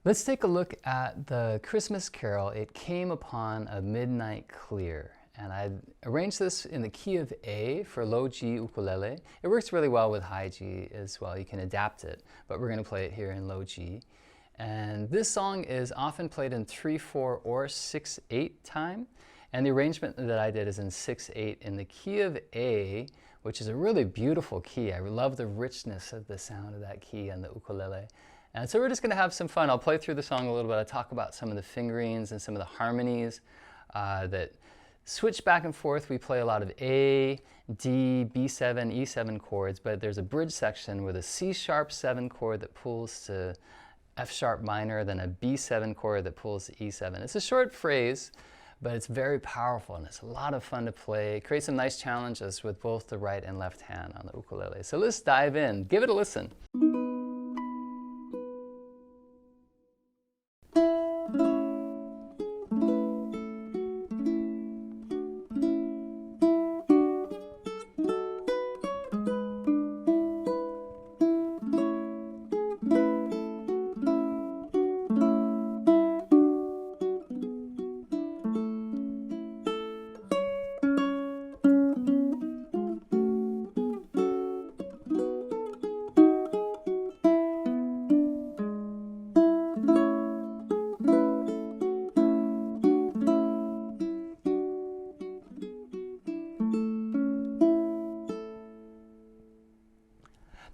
Let's take a look at the Christmas carol, It Came Upon a Midnight Clear. And I arranged this in the key of A for Low G Ukulele. It works really well with high G as well. You can adapt it, but we're going to play it here in Low G. And this song is often played in 3/4 or 6/8 time. And the arrangement that I did is in 6/8 in the key of A, which is a really beautiful key. I love the richness of the sound of that key on the ukulele. And so we're just going to have some fun. I'll play through the song a little bit. I'll talk about some of the fingerings and some of the harmonies that switch back and forth. We play a lot of A, D, B7, E7 chords, but there's a bridge section with a C-sharp 7 chord that pulls to F-sharp minor, then a B7 chord that pulls to E7. It's a short phrase, but it's very powerful and it's a lot of fun to play. Create some nice challenges with both the right and left hand on the ukulele. So let's dive in. Give it a listen.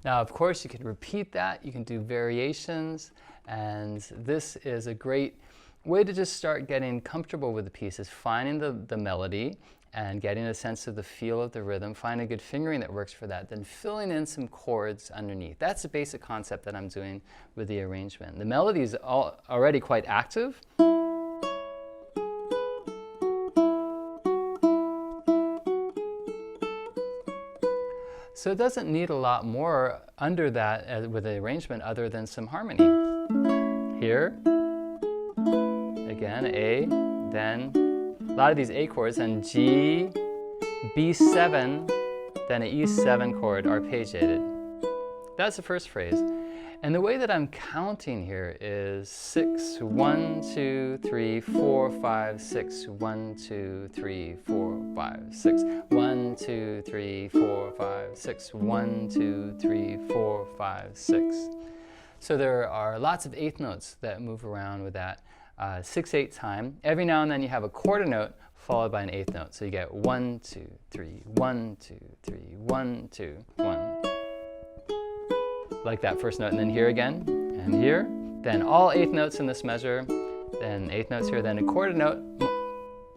Now, of course, you can repeat that, you can do variations, and this is a great way to just start getting comfortable with the pieces, finding the melody and getting a sense of the feel of the rhythm, find a good fingering that works for that, then filling in some chords underneath. That's the basic concept that I'm doing with the arrangement. The melody is already quite active. So it doesn't need a lot more under that with the arrangement other than some harmony. Here, again, A, then a lot of these A chords, and G, B7, then an E7 chord arpeggiated. That's the first phrase. And the way that I'm counting here is 6, 1, 2, 3, 4, 5, 6, 1, 2, 3, 4, 5, 6, 1, 2, 3, 4, 5, 6, 1, 2, 3, 4, 5, 6. So there are lots of eighth notes that move around with that 6/8 time. Every now and then you have a quarter note followed by an eighth note. So you get 1, 2, 3, 1, 2, 3, 1, 2, 1. Like that first note, and then here again, and here. Then all eighth notes in this measure, then eighth notes here, then a quarter note,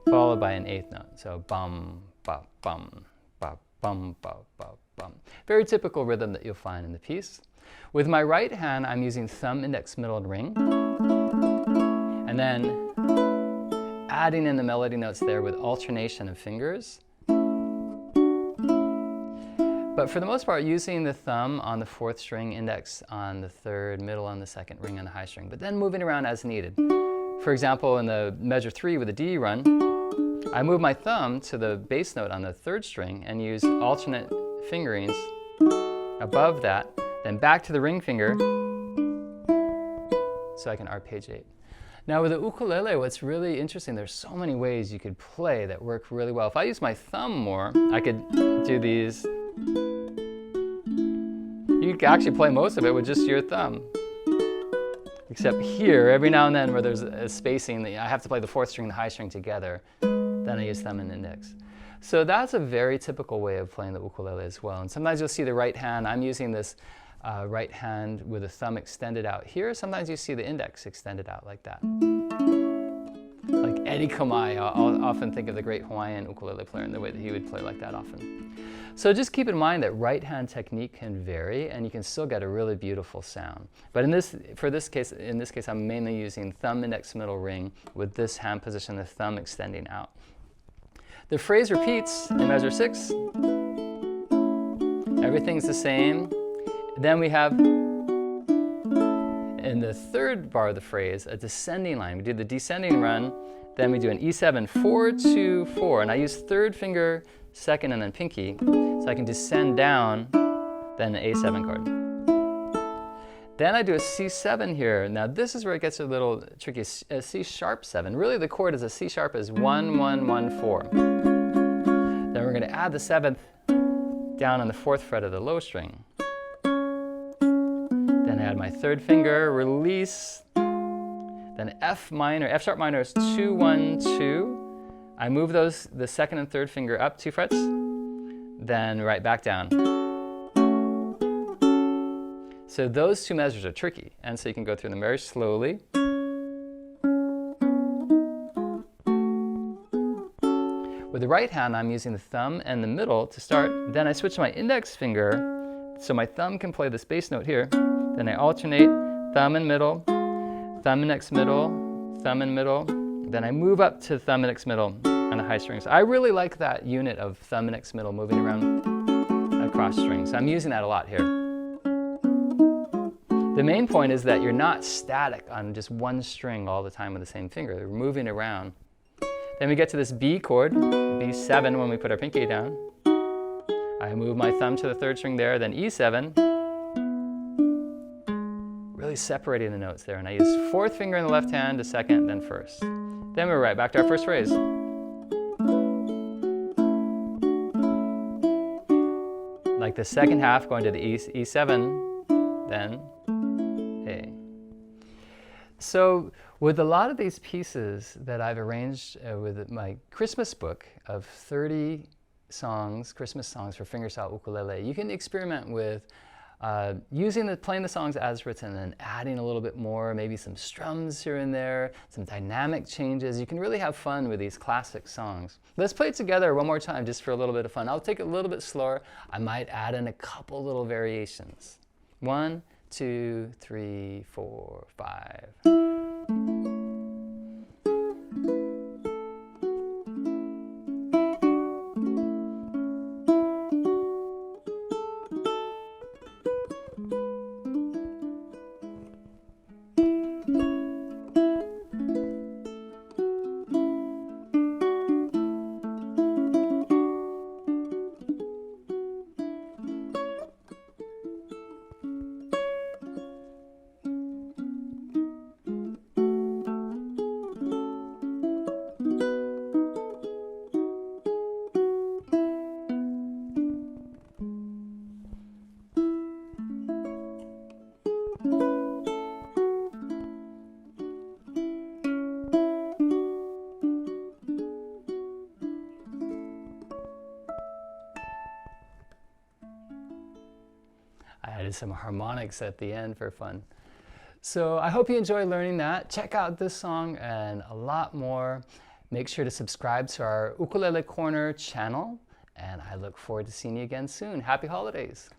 followed by an eighth note. So bum, ba, bum, ba, bum, ba, ba, bum. Very typical rhythm that you'll find in the piece. With my right hand, I'm using thumb, index, middle, and ring. And then adding in the melody notes there with alternation of fingers. But for the most part, using the thumb on the 4th string, index on the 3rd, middle on the 2nd, ring on the high string, but then moving around as needed. For example, in the measure 3 with the D run, I move my thumb to the bass note on the 3rd string and use alternate fingerings above that, then back to the ring finger so I can arpeggiate. Now with the ukulele, what's really interesting, there's so many ways you could play that work really well. If I use my thumb more, I could do these. You can actually play most of it with just your thumb. Except here, every now and then where there's a spacing, I have to play the 4th string and the high string together, then I use thumb and index. So that's a very typical way of playing the ukulele as well. And sometimes you'll see the right hand. I'm using this right hand with the thumb extended out here. Sometimes you see the index extended out like that. Like Eddie Kamai, I'll often think of the great Hawaiian ukulele player and the way that he would play like that often. So just keep in mind that right hand technique can vary and you can still get a really beautiful sound. But in this case, I'm mainly using thumb, index, middle, ring with this hand position, the thumb extending out. The phrase repeats in measure 6. Everything's the same. Then we have, in the 3rd bar of the phrase, a descending line. We do the descending run, then we do an E7, 4, 2, 4. And I use 3rd finger, 2nd, and then pinky. So I can descend down, then an A7 chord. Then I do a C7 here. Now this is where it gets a little tricky. A C sharp 7. Really the chord is a C sharp is 1, 1, 1, 4. Then we're going to add the 7th down on the 4th fret of the low string. Then I add my 3rd finger, release. Then F minor, F sharp minor is 2, 1, 2. I move those, the 2nd and 3rd finger up 2 frets, then right back down. So those 2 measures are tricky, and so you can go through them very slowly. With the right hand, I'm using the thumb and the middle to start. Then I switch to my index finger, so my thumb can play this bass note here. Then I alternate thumb and middle, thumb, index, middle, thumb and middle. Then I move up to thumb, index, middle on the high strings. I really like that unit of thumb, index, middle moving around across strings. I'm using that a lot here. The main point is that you're not static on just one string all the time with the same finger. You're moving around. Then we get to this B chord, B7 when we put our pinky down. I move my thumb to the 3rd string there, then E7. Really separating the notes there. And I use 4th finger in the left hand to 2nd, then 1st. Then we're right back to our 1st phrase. Like the 2nd half going to the E7, then A. So with a lot of these pieces that I've arranged with my Christmas book of 30 songs, Christmas songs for fingerstyle ukulele, you can experiment with playing the songs as written and adding a little bit more, maybe some strums here and there, some dynamic changes. You can really have fun with these classic songs. Let's play it together one more time just for a little bit of fun. I'll take it a little bit slower. I might add in a couple little variations. 1, 2, 3, 4, 5. I added some harmonics at the end for fun. So I hope you enjoy learning that. Check out this song and a lot more. Make sure to subscribe to our Ukulele Corner channel, and I look forward to seeing you again soon. Happy holidays!